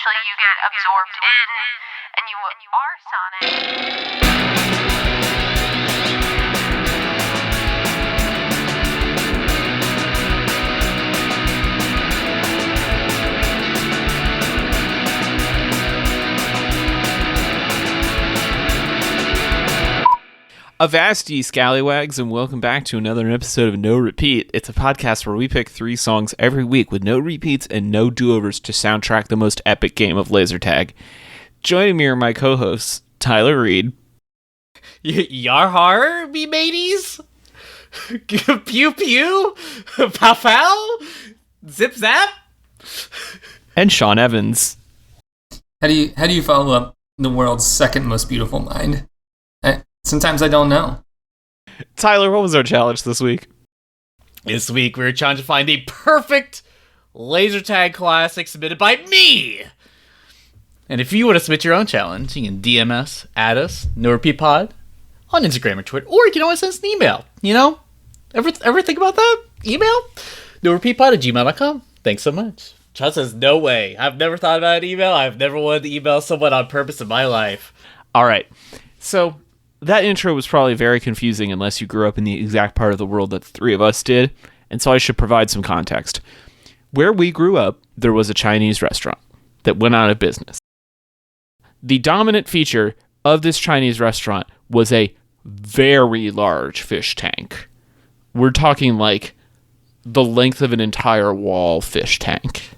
eventually you get absorbed in, and you are Sonic. Avasti, Scallywags, and welcome back to another episode of No Repeat. It's a podcast where we pick 3 songs every week with no repeats and no do-overs to soundtrack the most epic game of laser tag. Joining me are my co-hosts, Tyler Reed. Yarhar, me mateys? Pew pew? Pow pow? Zip zap? And Sean Evans. How do you follow up the world's second most beautiful mind? Sometimes I don't know. Tyler, what was our challenge this week? This week we're trying to find the perfect laser tag classic submitted by me. And if you want to submit your own challenge, you can DM us, add us, No Repeat Pod, on Instagram or Twitter, or you can always send us an email. You know? Ever think about that? Email? NoRepeatPod@gmail.com. Thanks so much. Chad says, no way. I've never thought about an email. I've never wanted to email someone on purpose in my life. All right. So that intro was probably very confusing unless you grew up in the exact part of the world that the 3 of us did, and so I should provide some context. Where we grew up, there was a Chinese restaurant that went out of business. The dominant feature of this Chinese restaurant was a very large fish tank. We're talking like the length of an entire wall fish tank.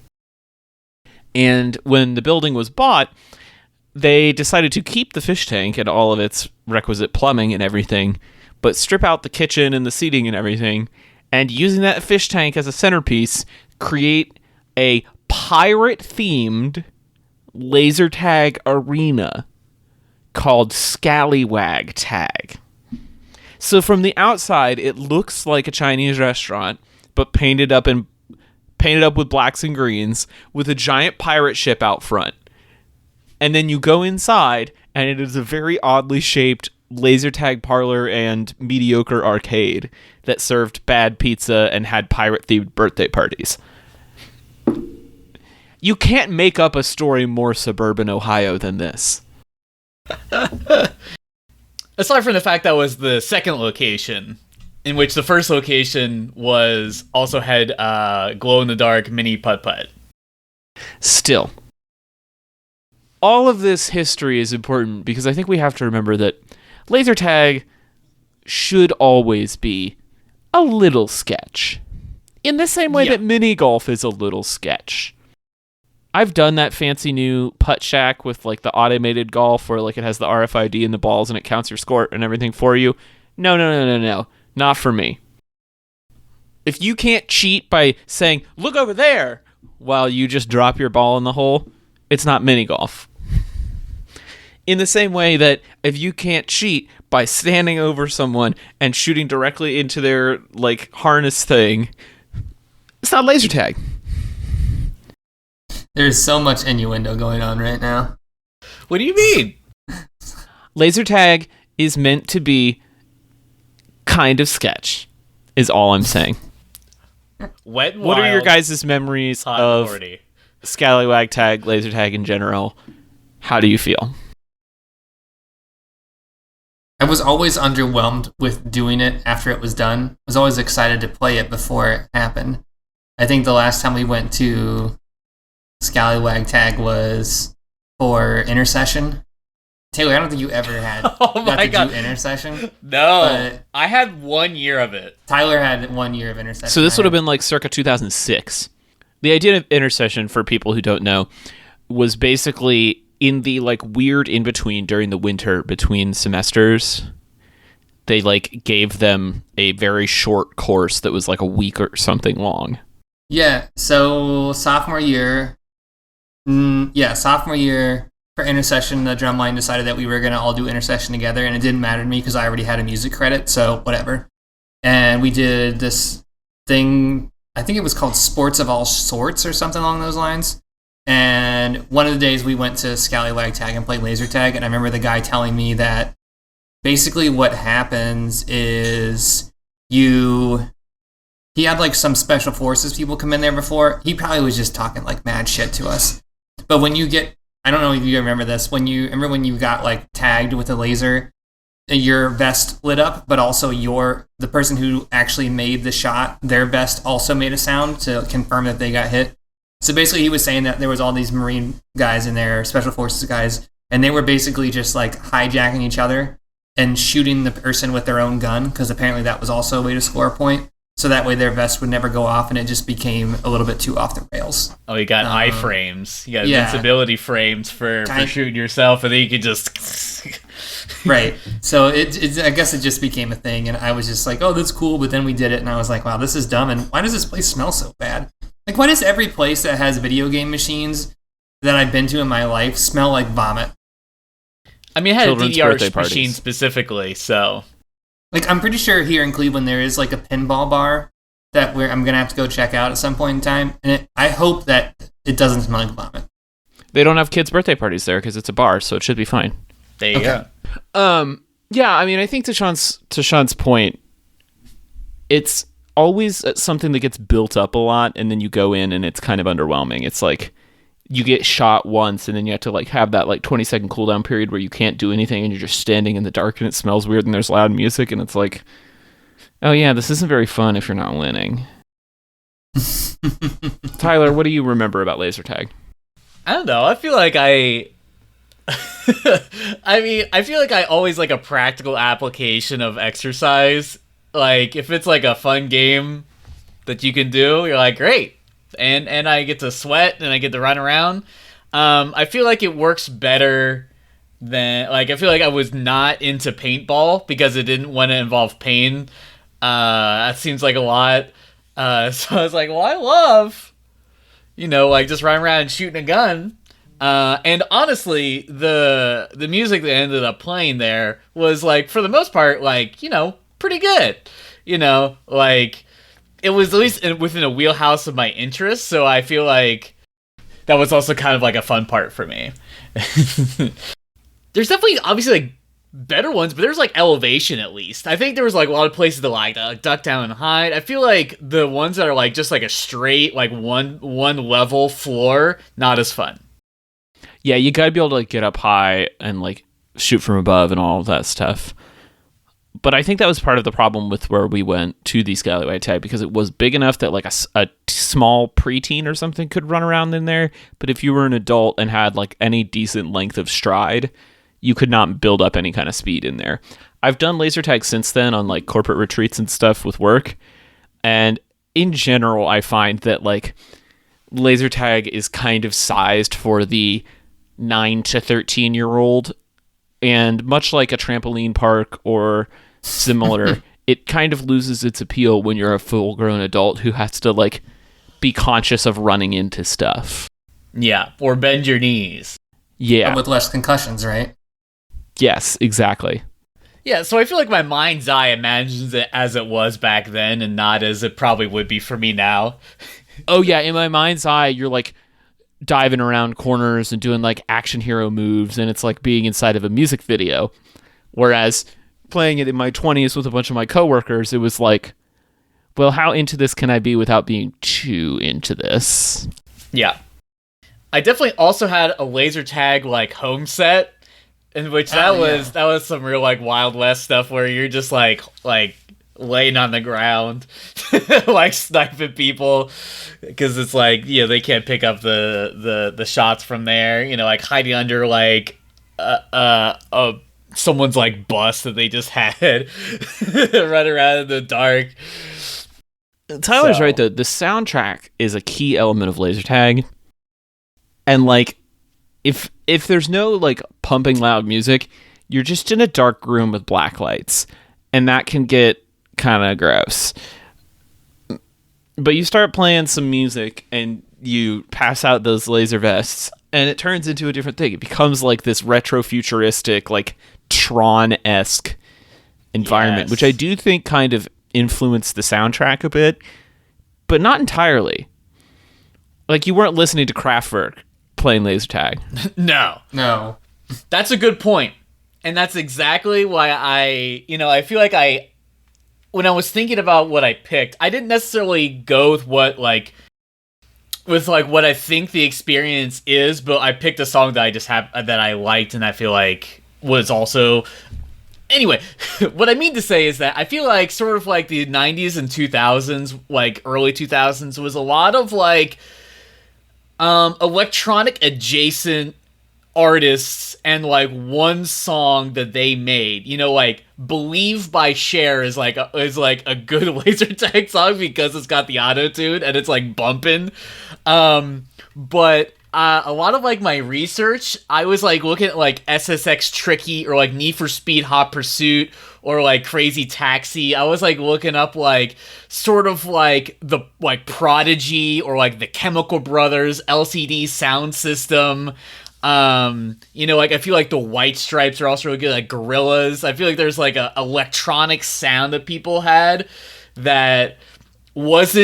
And when the building was bought, they decided to keep the fish tank and all of its requisite plumbing and everything, but strip out the kitchen and the seating and everything, and using that fish tank as a centerpiece, create a pirate-themed laser tag arena called Scallywag Tag. So from the outside, it looks like a Chinese restaurant, but painted up with blacks and greens, with a giant pirate ship out front. And then you go inside, and it is a very oddly shaped laser tag parlor and mediocre arcade that served bad pizza and had pirate-themed birthday parties. You can't make up a story more suburban Ohio than this. Aside from the fact that was the second location, in which the first location also had glow-in-the-dark mini putt-putt. Still, all of this history is important because I think we have to remember that laser tag should always be a little sketch. In the same way that mini golf is a little sketch. I've done that fancy new putt shack with like the automated golf where like it has the RFID in the balls and it counts your score and everything for you. No. Not for me. If you can't cheat by saying, look over there, while you just drop your ball in the hole, it's not mini golf. In the same way that if you can't cheat by standing over someone and shooting directly into their like harness thing, it's not laser tag. There's so much innuendo going on right now. What do you mean? Laser tag is meant to be kind of sketch, is all I'm saying. Wet and what wild, are your guys' memories of Scallywag Tag, laser tag in general? How do you feel? I was always underwhelmed with doing it after it was done. I was always excited to play it before it happened. I think the last time we went to Scallywag Tag was for Intercession. Taylor, I don't think you ever had do Intercession. No, I had 1 year of it. Tyler had 1 year of Intercession. So this would have been like circa 2006. The idea of Intercession, for people who don't know, was basically in the like weird in between during the winter between semesters. They like gave them a very short course that was like a week or something long. Yeah. So sophomore year for Intercession, the drumline decided that we were going to all do Intercession together, and it didn't matter to me because I already had a music credit, so whatever. And we did this thing, I think it was called Sports of All Sorts or something along those lines. And one of the days we went to Scallywag Tag and played laser tag, and I remember the guy telling me that basically what happens is he had like some special forces people come in there before. He probably was just talking like mad shit to us. But when you get, I don't know if you remember this, when you got like tagged with a laser, your vest lit up, but also the person who actually made the shot, their vest also made a sound to confirm that they got hit. So basically he was saying that there was all these Marine guys in there, Special Forces guys, and they were basically just like hijacking each other and shooting the person with their own gun, because apparently that was also a way to score a point. So that way their vest would never go off, and it just became a little bit too off the rails. Oh, you got iframes. You got invincibility frames for shooting yourself, and then you could just... Right. So I guess it just became a thing, and I was just like, oh, that's cool, but then we did it, and I was like, wow, this is dumb, and why does this place smell so bad? Like, why does every place that has video game machines that I've been to in my life smell like vomit? I mean, it had Children's a DDR birthday machine parties. specifically, so... Like, I'm pretty sure here in Cleveland there is like a pinball bar that I'm going to have to go check out at some point in time, and I hope that it doesn't smell like vomit. They don't have kids' birthday parties there because it's a bar, so it should be fine. There you go. Yeah, I mean, I think to Sean's point, it's always something that gets built up a lot, and then you go in and it's kind of underwhelming. It's like you get shot once, and then you have to like have that like 20-second cooldown period where you can't do anything, and you're just standing in the dark, and it smells weird, and there's loud music, and it's like, oh yeah, this isn't very fun if you're not winning. Tyler, what do you remember about laser tag? I don't know. I feel like I feel like I always like a practical application of exercise. Like, if it's like a fun game that you can do, you're like, great. And I get to sweat and I get to run around. I feel like it works better than, like, I feel like I was not into paintball because it didn't want to involve pain. That seems like a lot. So I was like, well, I love, like just running around and shooting a gun. And honestly, the music that ended up playing there was like, for the most part, like, pretty good. Like, it was at least within a wheelhouse of my interests. So I feel like that was also kind of like a fun part for me. There's definitely obviously like better ones, but there's like Elevation at least. I think there was like a lot of places to like duck down and hide. I feel like the ones that are like just like a straight like one level floor, not as fun. Yeah, you gotta be able to like get up high and like shoot from above and all of that stuff. But I think that was part of the problem with where we went to the Scallywag Tag, because it was big enough that like a small preteen or something could run around in there. But if you were an adult and had like any decent length of stride, you could not build up any kind of speed in there. I've done laser tag since then on like corporate retreats and stuff with work. And in general, I find that like laser tag is kind of sized for the 9 to 13-year-old. And much like a trampoline park or similar, it kind of loses its appeal when you're a full-grown adult who has to like be conscious of running into stuff. Yeah, or bend your knees. Yeah. But with less concussions, right? Yes, exactly. Yeah, so I feel like my mind's eye imagines it as it was back then and not as it probably would be for me now. Oh yeah, in my mind's eye, you're like diving around corners and doing like action hero moves, and it's like being inside of a music video. Whereas playing it in my 20s with a bunch of my coworkers, it was like, well, how into this can I be without being too into this? Yeah. I definitely also had a laser tag like home set, in which that was some real like Wild West stuff where you're just like laying on the ground like sniping people because it's like they can't pick up the shots from there, like hiding under like someone's like bus that they just had run around in the dark. Tyler's right though, the soundtrack is a key element of laser tag, and like if there's no like pumping loud music, you're just in a dark room with black lights, and that can get kind of gross. But you start playing some music and you pass out those laser vests and it turns into a different thing. It becomes like this retro futuristic, like Tron-esque environment, which I do think kind of influenced the soundtrack a bit, but not entirely. Like, you weren't listening to Kraftwerk playing laser tag. No. That's a good point. And that's exactly why I feel like when I was thinking about what I picked, I didn't necessarily go with what, like, with like what I think the experience is, but I picked a song that I just have that I liked and I feel like was also. Anyway, what I mean to say is that I feel like sort of like the 90s and 2000s, like early 2000s, was a lot of like electronic adjacent artists and like one song that they made. You know, like Believe by Cher is like a good laser tag song because it's got the auto tune and it's like bumping. But a lot of like my research, I was like looking at like SSX Tricky or like Need for Speed Hot Pursuit or like Crazy Taxi. I was like looking up like sort of like the like Prodigy or like the Chemical Brothers, LCD Sound System. You know, like I feel like the White Stripes are also really good, like Gorillaz. I feel like there's like a electronic sound that people had that was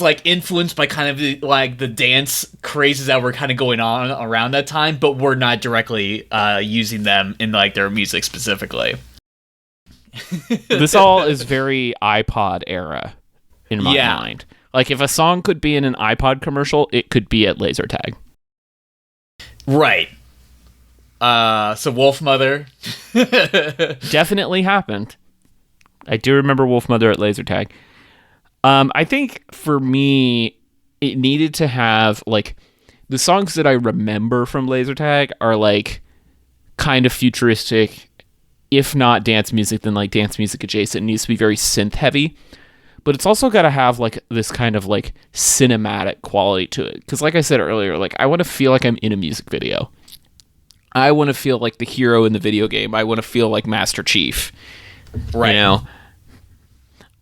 like influenced by kind of the dance crazes that were kind of going on around that time, but were not directly using them in like their music specifically. This all is very iPod era in my mind. Like if a song could be in an iPod commercial, it could be at laser tag. Right. So Wolf Mother definitely happened. I do remember Wolf Mother at laser tag. I think for me, it needed to have like the songs that I remember from laser tag are like kind of futuristic, if not dance music, then like dance music adjacent. It needs to be very synth heavy, but it's also got to have like this kind of like cinematic quality to it. Because like I said earlier, like I want to feel like I'm in a music video. I want to feel like the hero in the video game. I want to feel like Master Chief. Right. You know?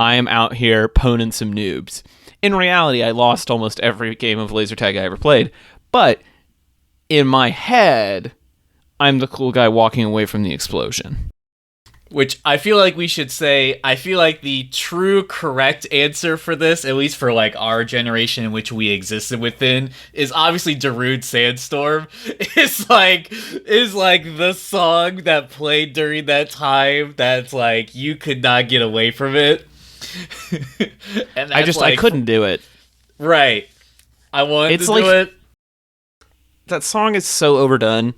I am out here poning some noobs. In reality, I lost almost every game of laser tag I ever played, but in my head, I'm the cool guy walking away from the explosion. Which I feel like we should say, I feel like the true correct answer for this, at least for like our generation in which we existed within, is obviously Darude Sandstorm. Is like the song that played during that time that's like you could not get away from it. And that's I couldn't do it. Right. I wanted to do it. That song is so overdone.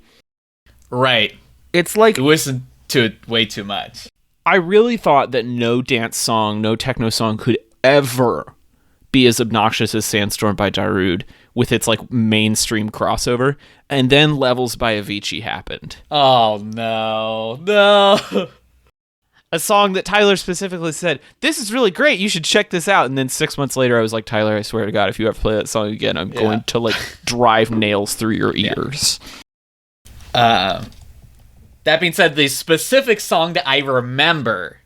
Right. It's like you listen to it way too much. I really thought that no dance song, no techno song could ever be as obnoxious as Sandstorm by Darude with its like mainstream crossover, and then Levels by Avicii happened. Oh no. A song that Tyler specifically said, this is really great, you should check this out. And then 6 months later, I was like, Tyler, I swear to God, if you ever play that song again, I'm going to like drive nails through your ears. That being said, the specific song that I remember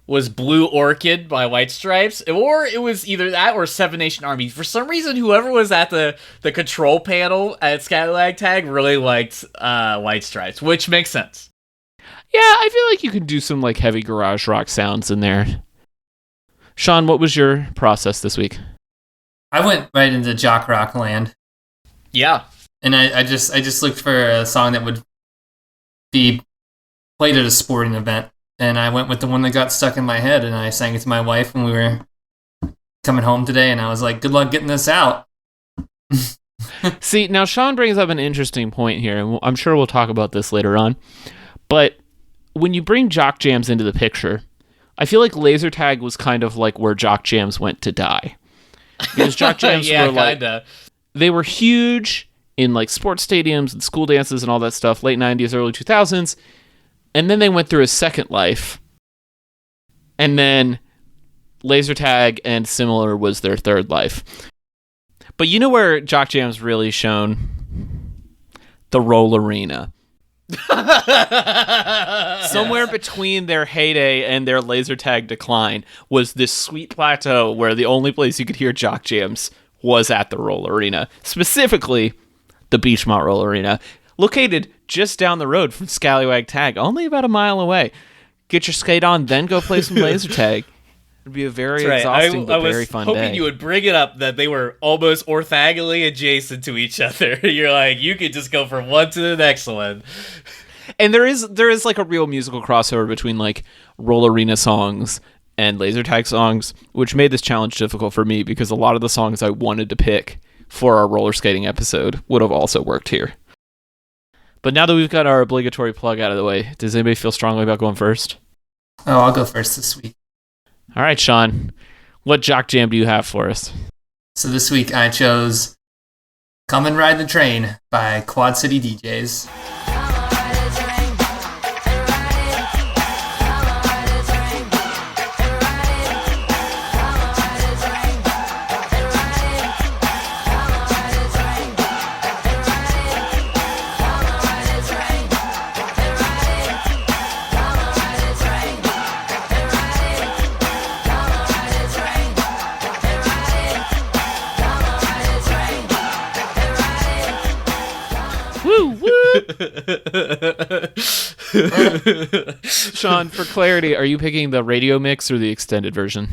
was Blue Orchid by White Stripes, or it was either that or Seven Nation Army. For some reason, whoever was at the control panel at Scatterlag Tag really liked White Stripes, which makes sense. Yeah, I feel like you can do some like heavy garage rock sounds in there. Sean, what was your process this week? I went right into jock rock land. Yeah. And I just looked for a song that would be played at a sporting event. And I went with the one that got stuck in my head, and I sang it to my wife when we were coming home today, and I was like, good luck getting this out. See, now Sean brings up an interesting point here, and I'm sure we'll talk about this later on. But when you bring jock jams into the picture, I feel like laser tag was kind of like where jock jams went to die. Because jock jams were like, they were huge in like sports stadiums and school dances and all that stuff, late 90s, early 2000s. And then they went through a second life. And then laser tag and similar was their third life. But you know where jock jams really shone? The Roll Arena. Somewhere between their heyday and their laser tag decline was this sweet plateau where the only place you could hear jock jams was at the Roll Arena, specifically the Beachmont Roll Arena, located just down the road from Scallywag Tag, only about a mile away. Get your skate on, then go play some laser tag. It'd be a very exhausting but very fun day. I was hoping you would bring it up that they were almost orthogonally adjacent to each other. You're like, you could just go from one to the next one. And there is like a real musical crossover between like Roll Arena songs and laser tag songs, which made this challenge difficult for me because a lot of the songs I wanted to pick for our roller skating episode would have also worked here. But now that we've got our obligatory plug out of the way, does anybody feel strongly about going first? Oh, I'll go first this week. All right, Sean, what jock jam do you have for us? So this week I chose Come and Ride the Train by Quad City DJs. Sean, for clarity, are you picking the radio mix or the extended version?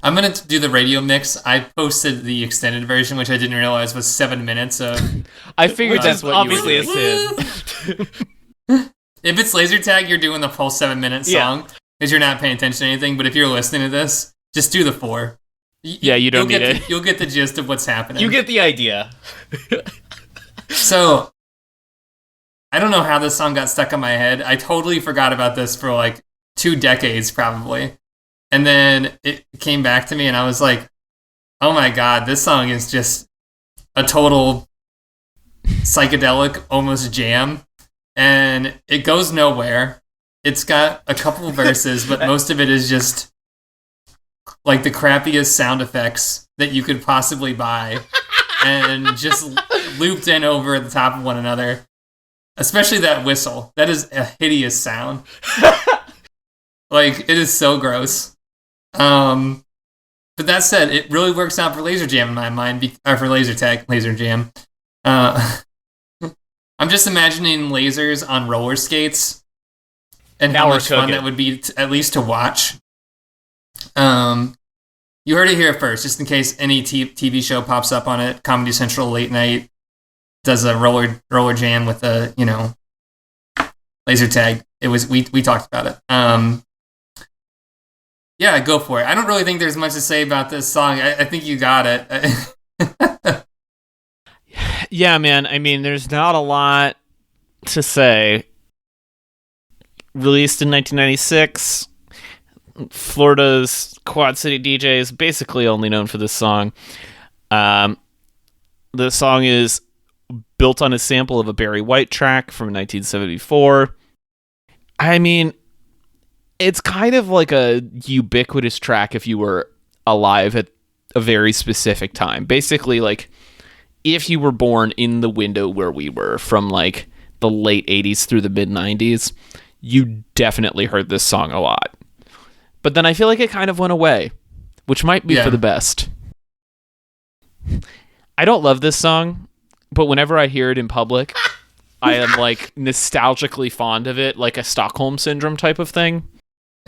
I'm going to do the radio mix. I posted the extended version, which I didn't realize was 7 minutes of... I figured that's what obviously you were doing. a sin. If it's laser tag, you're doing the full 7-minute song because you're not paying attention to anything. But if you're listening to this, just do the 4. Yeah, you don't need it. You'll get the gist of what's happening. You get the idea. So, I don't know how this song got stuck in my head. I totally forgot about this for like 2 decades probably. And then it came back to me and I was like, oh my God, this song is just a total psychedelic, almost jam. And it goes nowhere. It's got a couple verses, but most of it is just like the crappiest sound effects that you could possibly buy and just looped in over the top of one another. Especially that whistle. That is a hideous sound. Like, it is so gross. But that said, it really works out for Laser Jam in my mind, or for Laser Tag, Laser Jam. I'm just imagining lasers on roller skates and how much fun that would be, at least to watch. You heard it here first, just in case any TV show pops up on it. Comedy Central late night does a roller jam with a, laser tag. It was we talked about it. Yeah, go for it. I don't really think there's much to say about this song. I think you got it. Yeah, man. I mean, there's not a lot to say. Released in 1996, Florida's Quad City DJs, basically only known for this song. The song is built on a sample of a Barry White track from 1974. I mean, it's kind of like a ubiquitous track if you were alive at a very specific time. Basically, like, if you were born in the window where we were from, like, the late 80s through the mid-90s, you definitely heard this song a lot. But then I feel like it kind of went away, which might be for the best. I don't love this song, but whenever I hear it in public, I am, like, nostalgically fond of it, like a Stockholm Syndrome type of thing.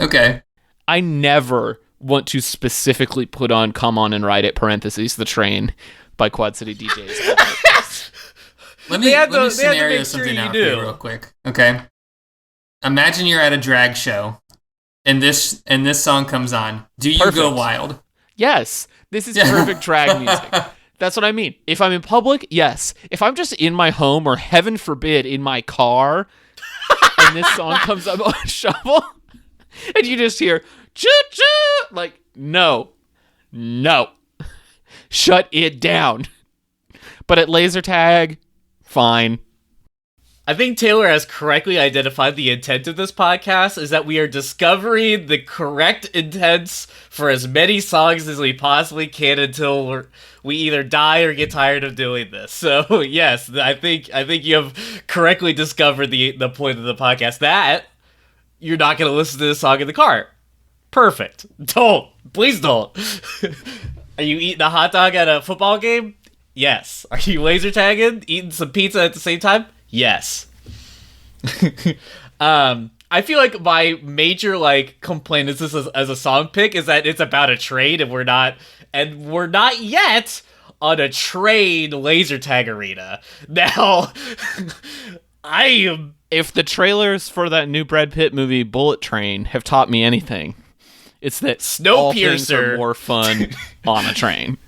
Okay. I never want to specifically put on Come On and Ride It, parentheses, the train, by Quad City DJs. Let me scenario something out for you real quick. Okay. Imagine you're at a drag show and this song comes on. Do you go wild? Yes. This is perfect drag music. That's what I mean. If I'm in public, yes. If I'm just in my home or, heaven forbid, in my car and this song comes up on shuffle and you just hear choo-choo, like, no. Shut it down. But at laser tag, fine. I think Taylor has correctly identified the intent of this podcast is that we are discovering the correct intents for as many songs as we possibly can until we either die or get tired of doing this. So yes, I think you have correctly discovered the point of the podcast, that you're not going to listen to this song in the car. Perfect. Please don't. Are you eating a hot dog at a football game? Yes. Are you laser tagging, eating some pizza at the same time? Yes. I feel like my major complaint is this as a song pick is that it's about a train and we're not yet on a train laser tag arena. Now, if the trailers for that new Brad Pitt movie Bullet Train have taught me anything, it's that all things are more fun on a train.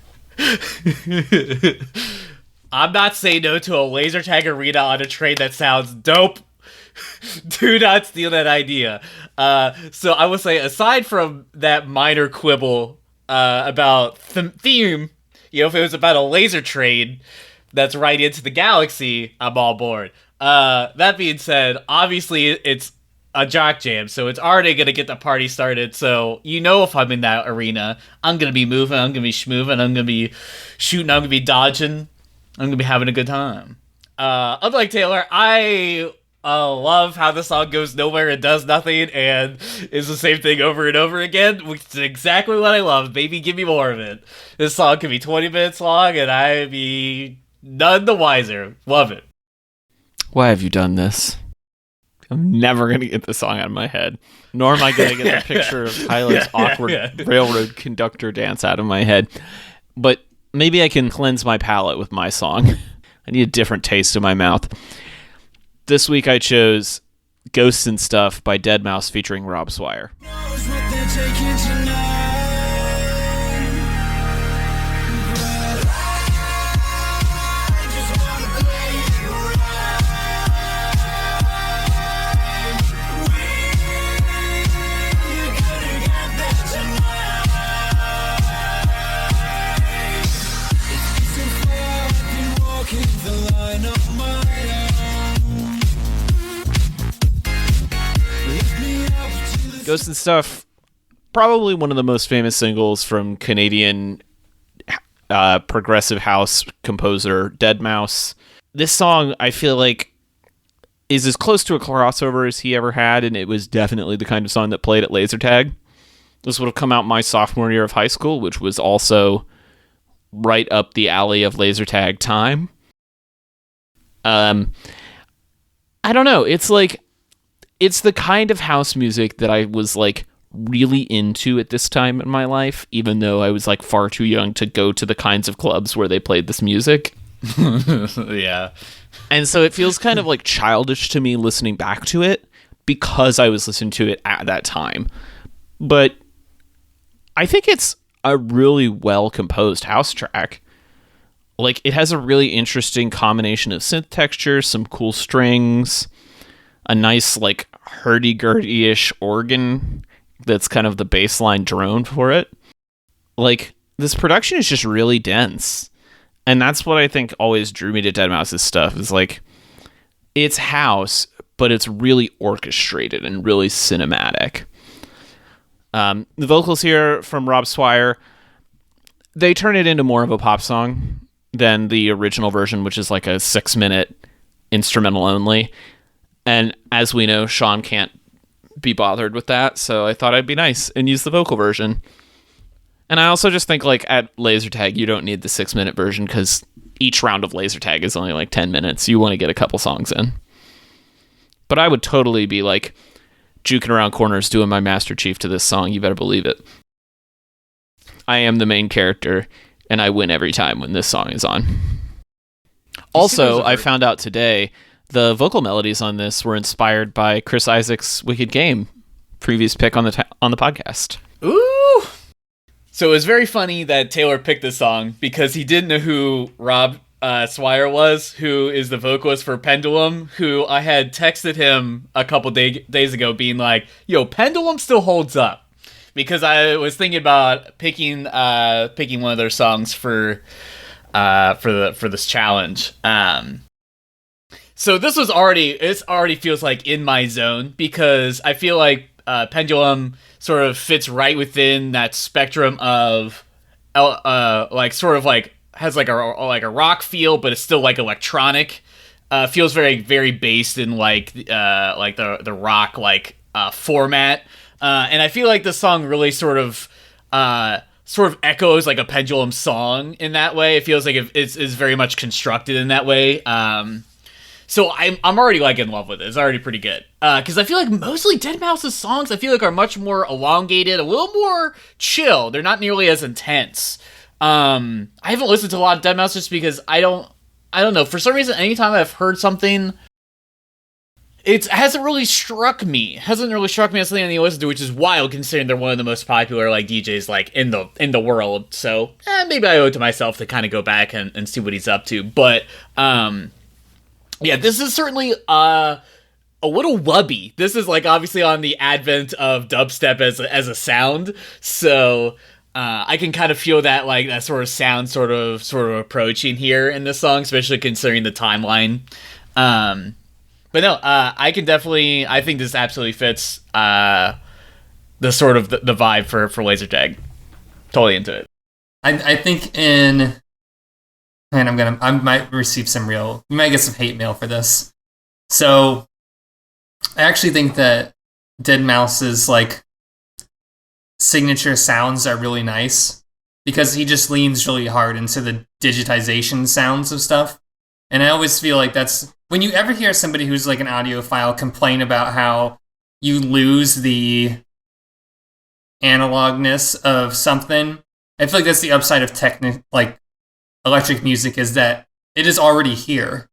I'm not saying no to a laser tag arena on a train. That sounds dope. Do not steal that idea. So I would say, aside from that minor quibble about theme, if it was about a laser train that's right into the galaxy, I'm all board. That being said, obviously it's a jock jam, so it's already gonna get the party started. So if I'm in that arena, I'm gonna be moving, I'm gonna be schmoving, I'm gonna be shooting, I'm gonna be dodging, I'm gonna be having a good time. Unlike Taylor, I love how the song goes nowhere and does nothing and is the same thing over and over again, which is exactly what I love. Baby, give me more of it. This song could be 20 minutes long and I'd be none the wiser. Love it. Why have you done this? I'm never going to get this song out of my head. Nor am I going to get the picture of Tyler's awkward railroad conductor dance out of my head. But maybe I can cleanse my palate with my song. I need a different taste in my mouth. This week I chose Ghosts and Stuff by Deadmau5 featuring Rob Swire. Ghosts and Stuff, probably one of the most famous singles from Canadian progressive house composer Deadmau5. This song, I feel like, is as close to a crossover as he ever had, and it was definitely the kind of song that played at laser tag. This would have come out my sophomore year of high school, which was also right up the alley of laser tag time. I don't know. It's like, it's the kind of house music that I was like really into at this time in my life, even though I was like far too young to go to the kinds of clubs where they played this music. Yeah. And so it feels kind of like childish to me listening back to it because I was listening to it at that time. But I think it's a really well composed house track. Like, it has a really interesting combination of synth texture, some cool strings, a nice, like, hurdy-gurdy-ish organ that's kind of the baseline drone for it. Like, this production is just really dense. And that's what I think always drew me to Deadmau5's stuff, is, like, it's house, but it's really orchestrated and really cinematic. The vocals here from Rob Swire, they turn it into more of a pop song than the original version, which is like a 6-minute instrumental only. And as we know, Sean can't be bothered with that, so I thought I'd be nice and use the vocal version. And I also just think, like, at laser tag, you don't need the 6-minute version because each round of laser tag is only like 10 minutes. You want to get a couple songs in. But I would totally be, like, juking around corners doing my Master Chief to this song. You better believe it. I am the main character, and I win every time when this song is on. Also, I found out today the vocal melodies on this were inspired by Chris Isaac's Wicked Game, previous pick on the podcast. Ooh! So it was very funny that Taylor picked this song because he didn't know who Rob Swire was, who is the vocalist for Pendulum, who I had texted him a couple days ago being like, yo, Pendulum still holds up. Because I was thinking about picking one of their songs for this challenge. So this was already feels like in my zone because I feel like Pendulum sort of fits right within that spectrum of like sort of like has like a rock feel, but it's still like electronic. Feels very, very based in like the rock like format. And I feel like the song really sort of echoes like a Pendulum song in that way. It feels like it's very much constructed in that way. So I'm already like in love with it. It's already pretty good. Because I feel like mostly Deadmau5's songs I feel like are much more elongated, a little more chill. They're not nearly as intense. I haven't listened to a lot of Deadmau5 just because I don't know. For some reason, anytime I've heard something, it hasn't really struck me. Hasn't really struck me as something I need to listen to, which is wild considering they're one of the most popular like DJs like in the world. So maybe I owe it to myself to kind of go back and see what he's up to. But yeah, this is certainly a little wubby. This is like obviously on the advent of dubstep as a sound. So I can kind of feel that like that sort of sound sort of approaching here in this song, especially considering the timeline. But no, I think this absolutely fits the sort of the vibe for laser tag. Totally into it. I think and I might receive we might get some hate mail for this. So I actually think that deadmau5's like signature sounds are really nice because he just leans really hard into the digitization sounds of stuff. And I always feel like that's when you ever hear somebody who's like an audiophile complain about how you lose the analogness of something. I feel like that's the upside of like electric music is that it is already here.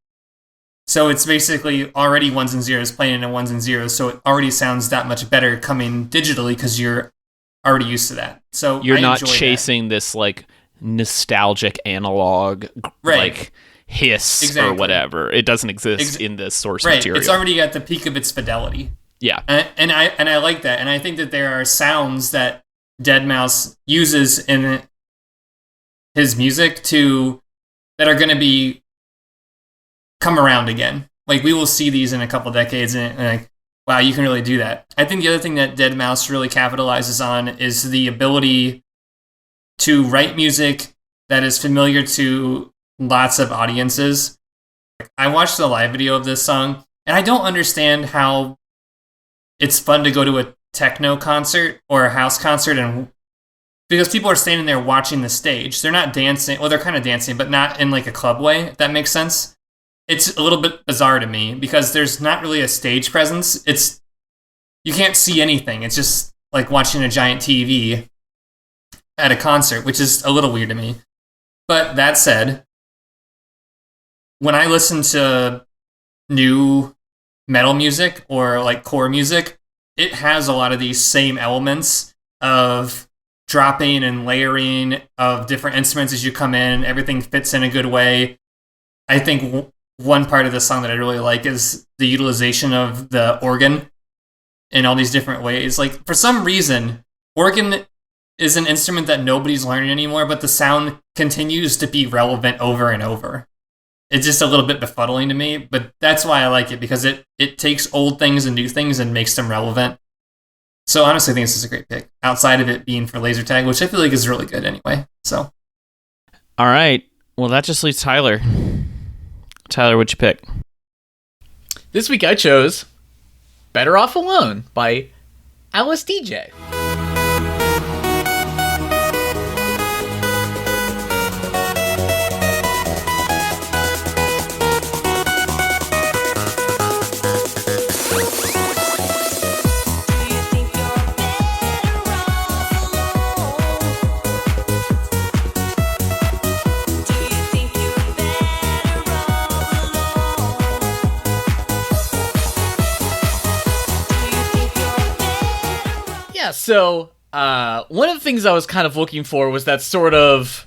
So it's basically already ones and zeros playing in ones and zeros. So it already sounds that much better coming digitally because you're already used to that. So you're not chasing this like nostalgic analog like hiss or whatever. It doesn't exist in the source material. It's already got the peak of its fidelity. Yeah. And I like that. And I think that there are sounds that deadmau5 uses in his music that are going to come around again. Like we will see these in a couple decades and like, wow, you can really do that. I think the other thing that deadmau5 really capitalizes on is the ability to write music that is familiar to lots of audiences. I watched the live video of this song, and I don't understand how it's fun to go to a techno concert or a house concert and because people are standing there watching the stage. They're not dancing. Well, they're kind of dancing, but not in like a club way, if that makes sense. It's a little bit bizarre to me because there's not really a stage presence. You can't see anything. It's just like watching a giant TV at a concert, which is a little weird to me. But that said, when I listen to new metal music or like core music, it has a lot of these same elements of dropping and layering of different instruments as you come in. Everything fits in a good way. I think one part of the song that I really like is the utilization of the organ in all these different ways. Like for some reason, organ is an instrument that nobody's learning anymore, but the sound continues to be relevant over and over. It's just a little bit befuddling to me, but that's why I like it, because it takes old things and new things and makes them relevant. So honestly, I think this is a great pick, outside of it being for laser tag, which I feel like is really good anyway. So, all right. Well, that just leaves Tyler. Tyler, what'd you pick? This week I chose Better Off Alone by Alice DJ. So, one of the things I was kind of looking for was that sort of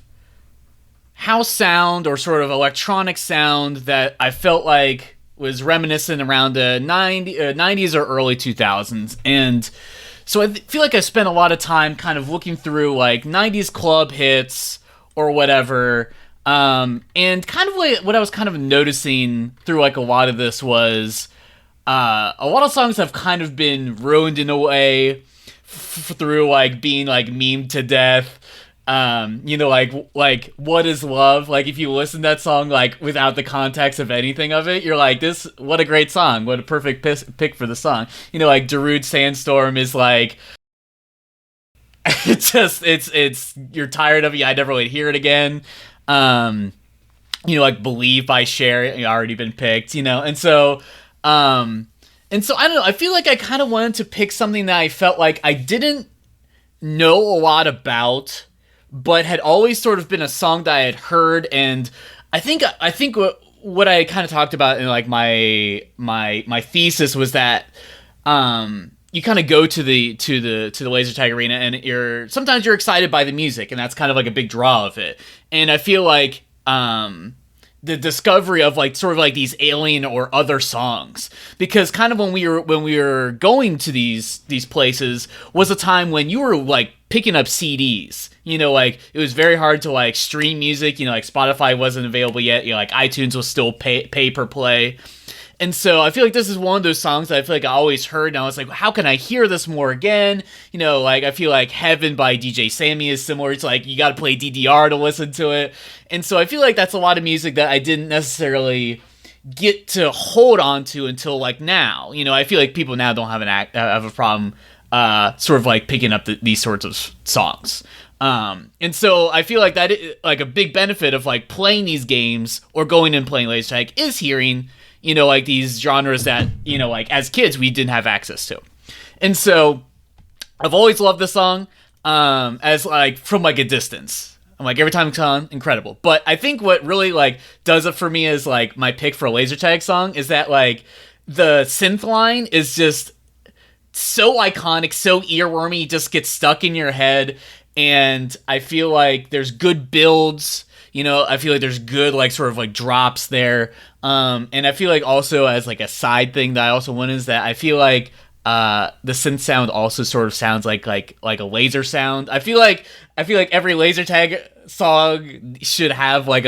house sound or sort of electronic sound that I felt like was reminiscent around the 90s or early 2000s. And so I feel like I spent a lot of time kind of looking through like 90s club hits or whatever. And kind of like what I was kind of noticing through like a lot of this was a lot of songs have kind of been ruined in a way through like being like memed to death. Like What Is Love? Like if you listen to that song like without the context of anything of it, you're like, what a great song, what a perfect pick for the song. Like Darude Sandstorm is like it's you're tired of it, I never really hear it again. Like Believe by Cher already been picked, and so, I don't know, I feel like I kind of wanted to pick something that I felt like I didn't know a lot about, but had always sort of been a song that I had heard, and I think what I kind of talked about in like my thesis was that you kind of go to the laser tag arena and sometimes you're excited by the music, and that's kind of like a big draw of it. And I feel like the discovery of like sort of like these alien or other songs, because kind of when we were going to these places was a time when you were like picking up CDs, like it was very hard to like stream music, like Spotify wasn't available yet, like iTunes was still pay per play. And so I feel like this is one of those songs that I feel like I always heard, and I was like, how can I hear this more again? Like I feel like Heaven by DJ Sammy is similar. It's like you got to play DDR to listen to it. And so I feel like that's a lot of music that I didn't necessarily get to hold on to until like now. I feel like people now don't have a problem sort of like picking up these sorts of songs. And so I feel like that like a big benefit of like playing these games or going and playing laser tag is hearing like these genres that, like as kids we didn't have access to. And so I've always loved this song as like from like a distance. I'm like, every time it's on, incredible. But I think what really like does it for me is like my pick for a laser tag song is that like the synth line is just so iconic, so earwormy, just gets stuck in your head. And I feel like there's good builds, I feel like there's good like sort of like drops there. And I feel like also as like a side thing that I also want is that I feel like the synth sound also sort of sounds like a laser sound. I feel like every laser tag song should have like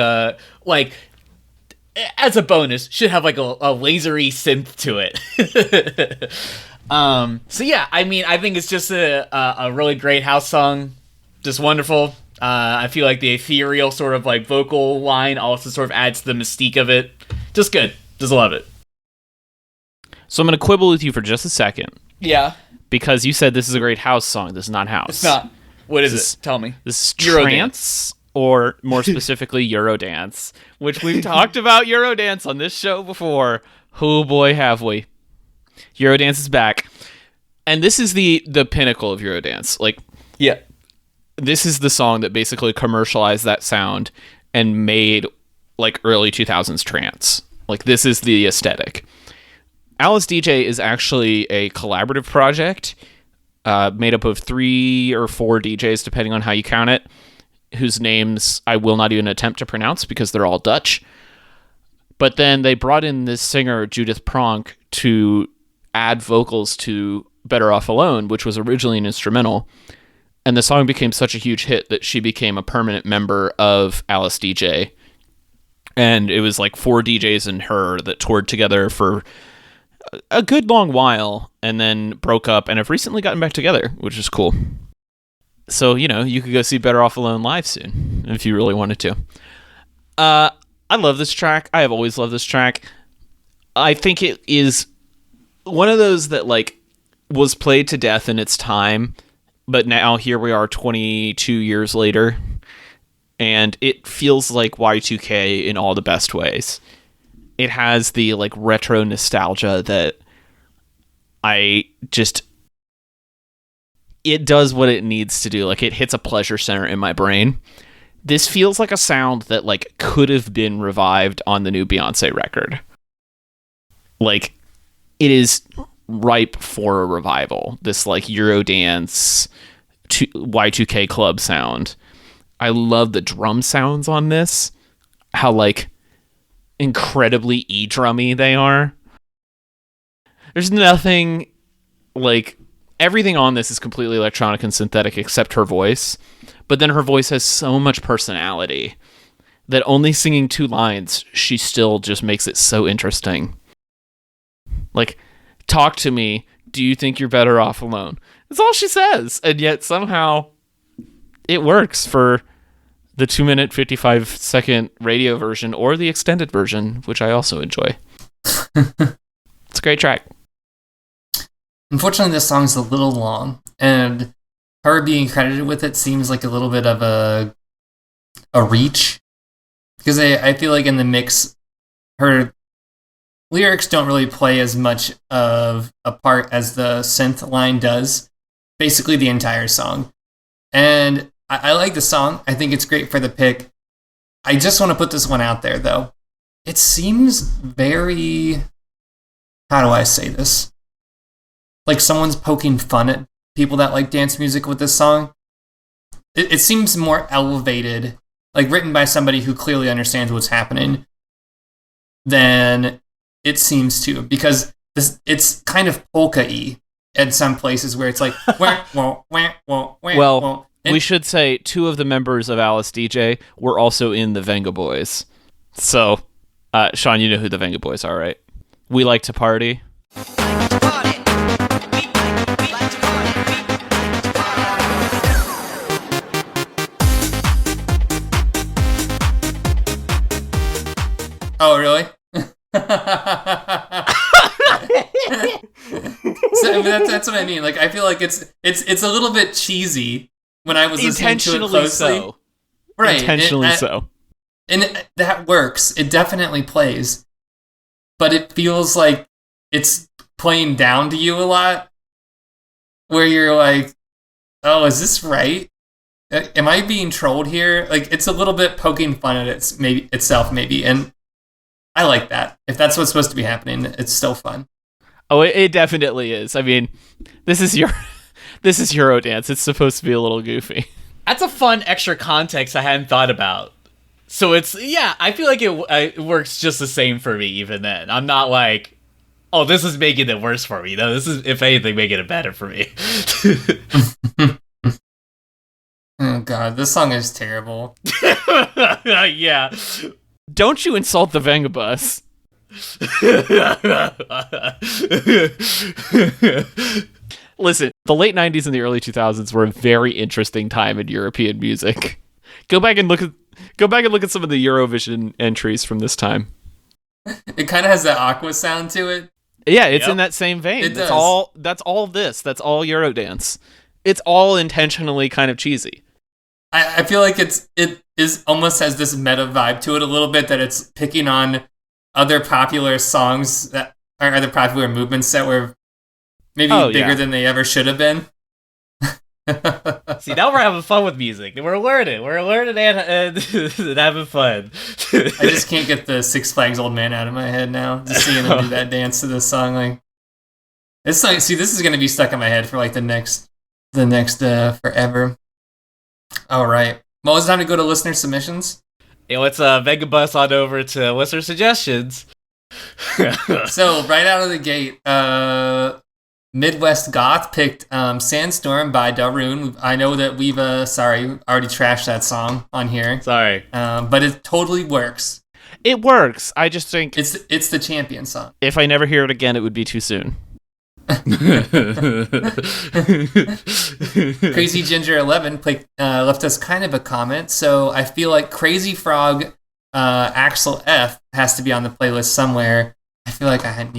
as a bonus should have like a lasery synth to it. So yeah, I mean, I think it's just a really great house song, just wonderful. I feel like the ethereal sort of like vocal line also sort of adds to the mystique of it. Just good. Just love it. So I'm going to quibble with you for just a second. Yeah. Because you said this is a great house song. This is not house. It's not. What is it? Tell me. This is trance, or more specifically Eurodance, which we've talked about Eurodance on this show before. Oh boy, have we. Eurodance is back. And this is the pinnacle of Eurodance. Like, yeah. This is the song that basically commercialized that sound and made like early 2000s trance. Like, this is the aesthetic. Alice DJ is actually a collaborative project made up of 3 or 4 DJs, depending on how you count it, whose names I will not even attempt to pronounce because they're all Dutch. But then they brought in this singer, Judith Pronk, to add vocals to Better Off Alone, which was originally an instrumental. And the song became such a huge hit that she became a permanent member of Alice DJ. And it was like 4 DJs and her that toured together for a good long while and then broke up and have recently gotten back together, which is cool. So, you could go see Better Off Alone live soon if you really wanted to. I love this track. I have always loved this track. I think it is one of those that like was played to death in its time, but now here we are 22 years later, and it feels like Y2K in all the best ways. It has the like retro nostalgia that it does what it needs to do. Like, it hits a pleasure center in my brain. This feels like a sound that like could have been revived on the new Beyonce record. Like, it is ripe for a revival. This like Eurodance Y2K club sound. I love the drum sounds on this. How like incredibly E-drummy they are. There's nothing like, everything on this is completely electronic and synthetic except her voice. But then her voice has so much personality that only singing 2 lines, she still just makes it so interesting. Like, talk to me. Do you think you're better off alone? That's all she says. And yet somehow it works for the 2-minute, 55-second radio version or the extended version, which I also enjoy. It's a great track. Unfortunately, this song's a little long, and her being credited with it seems like a little bit of a reach, because I feel like in the mix, her lyrics don't really play as much of a part as the synth line does, basically the entire song. And I like the song. I think it's great for the pick. I just want to put this one out there, though. it seems very, how do I say this? Like someone's poking fun at people that like dance music with this song. It seems more elevated, like written by somebody who clearly understands what's happening than it seems to, because it's kind of polka-y in some places where it's like, Well, we should say 2 of the members of Alice DJ were also in the Venga Boys. So, Sean, you know who the Venga Boys are, right? We Like to Party. Oh, really? So that's what I mean. Like, I feel like it's a little bit cheesy when I was listening to it closely. So. Right. Intentionally so. And that works. It definitely plays. But it feels like it's playing down to you a lot. Where you're like, oh, is this right? Am I being trolled here? Like, it's a little bit poking fun at itself, maybe. And I like that. If that's what's supposed to be happening, it's still fun. Oh, it definitely is. I mean, this is Eurodance. It's supposed to be a little goofy. That's a fun extra context I hadn't thought about. So I feel like it works just the same for me even then. I'm not like, oh, this is making it worse for me. No, this is, if anything, making it better for me. Oh, God, this song is terrible. Yeah. Don't you insult the Venga Bus. Listen, the late 90s and the early 2000s were a very interesting time in European music. Go back and look at some of the Eurovision entries from this time. It kind of has that Aqua sound to it. Yeah, it's in that same vein. It That's does. all that's all Eurodance. It's all intentionally kind of cheesy. I feel like it is almost has this meta vibe to it a little bit, that it's picking on other popular songs that are other popular movements that were maybe bigger than they ever should have been. See, now we're having fun with music. We're learning and having fun. I just can't get the Six Flags Old Man out of my head now. Just seeing them do that dance to this song, like it's like, see, this is gonna be stuck in my head for like the next forever. All right. Well, it's time to go to listener submissions. Let's Venga Bus on over to listener suggestions. So right out of the gate, Midwest Goth picked Sandstorm by Darude. I know that we've already trashed that song on here. Sorry. But it totally works. It works. I just think It's the champion song. if I never hear it again, it would be too soon. Crazy Ginger 11 left us kind of a comment, so I feel like Crazy Frog Axel F has to be on the playlist somewhere. I feel like I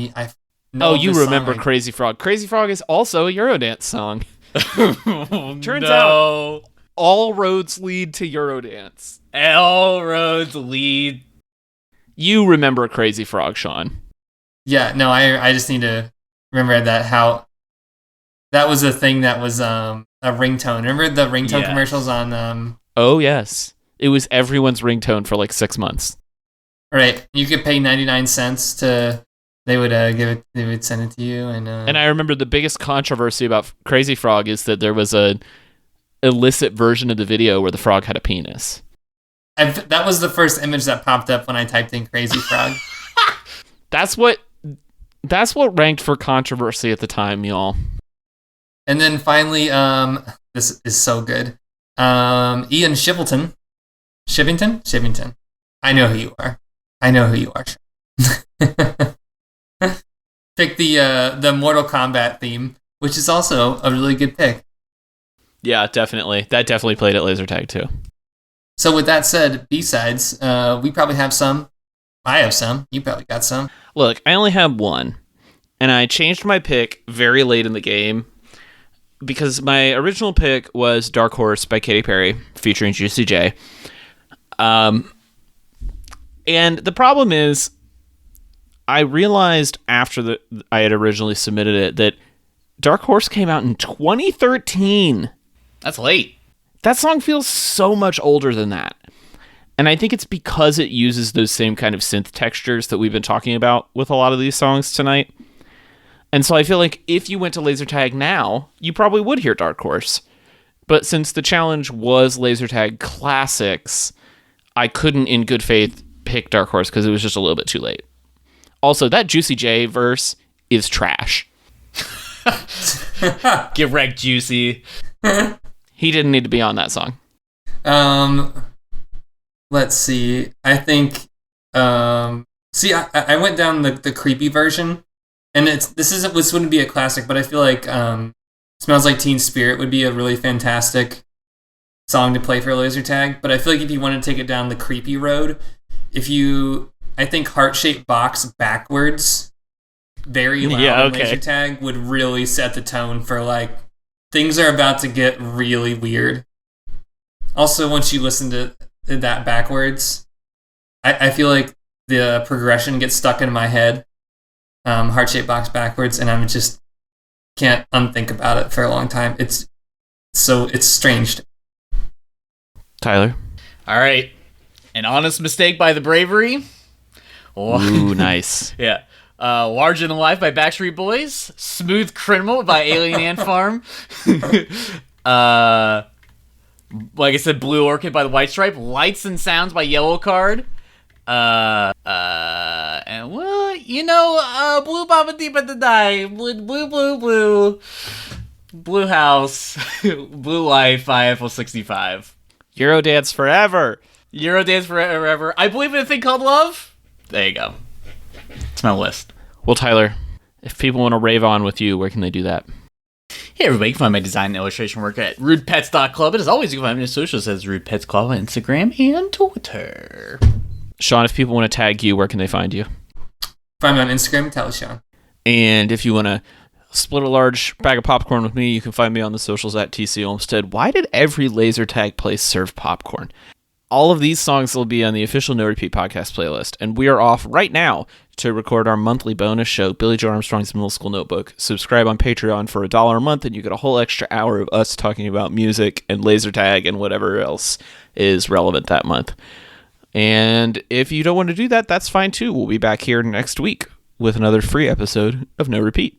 know You this remember song. Crazy Frog. Crazy Frog is also a Eurodance song. Turns out all roads lead to Eurodance. all roads lead. You remember Crazy Frog, Sean. Yeah, no, I just need to remember that was a thing that was a ringtone. Remember the ringtone Yes. commercials on Oh, yes. It was everyone's ringtone for like 6 months. right? You could pay 99 cents to they would send it to you, and I remember the biggest controversy about Crazy Frog is that there was a illicit version of the video where the frog had a penis. that was the first image that popped up when I typed in Crazy Frog. That's what ranked for controversy at the time, y'all. And then finally, this is so good. Ian Shivington. I know who you are. Pick the Mortal Kombat theme, which is also a really good pick. Yeah, definitely. That definitely played at Laser Tag too. So with that said, B-sides, we probably have some. I have some. You probably got some. Look, I only have one, and I changed my pick very late in the game because my original pick was Dark Horse by Katy Perry featuring Juicy J. And the problem is, I realized after I had originally submitted it that Dark Horse came out in 2013. That's late. That song feels so much older than that. And I think it's because it uses those same kind of synth textures that we've been talking about with a lot of these songs tonight. And so I feel like if you went to laser tag now, you probably would hear Dark Horse. But since the challenge was laser tag classics, I couldn't in good faith pick Dark Horse because it was just a little bit too late. Also, that Juicy J verse is trash. Get wrecked, Juicy. He didn't need to be on that song. Let's see. I think. I went down the creepy version, and this wouldn't be a classic, but I feel like "Smells Like Teen Spirit" would be a really fantastic song to play for a laser tag. But I feel like if you want to take it down the creepy road, I think "Heart-Shaped Box" backwards, very loud laser tag would really set the tone for like things are about to get really weird. Also, once you listen to that backwards, I feel like the progression gets stuck in my head. Heart-Shaped Box backwards, and I'm just can't unthink about it for a long time. It's strange. Tyler? All right. An Honest Mistake by The Bravery. Ooh, nice. Yeah. Larger Than Life by Backstreet Boys. Smooth Criminal by Alien Ant Farm. Like I said, Blue Orchid by The White Stripe. Lights and Sounds by Yellow Card. And well, Blue Baba Deep at the Die. Blue House. Blue Life by FL65. Eurodance Forever. Eurodance Forever. I Believe in a Thing Called Love. There you go. It's my list. Well, Tyler, if people want to rave on with you, where can they do that? Hey everybody, you can find my design and illustration work at rudepets.club. And as always, you can find me on socials as Rude Pets Club on Instagram and Twitter. Sean, if people want to tag you, where can they find you? Find me on Instagram, tell Sean. And if you want to split a large bag of popcorn with me, you can find me on the socials at TC Olmstead. Why did every laser tag place serve popcorn? All of these songs will be on the official No Repeat podcast playlist, and we are off right now to record our monthly bonus show, Billy Joe Armstrong's Middle School Notebook. Subscribe on Patreon for $1 a month, and you get a whole extra hour of us talking about music and laser tag and whatever else is relevant that month. And if you don't want to do that, that's fine too. We'll be back here next week with another free episode of No Repeat.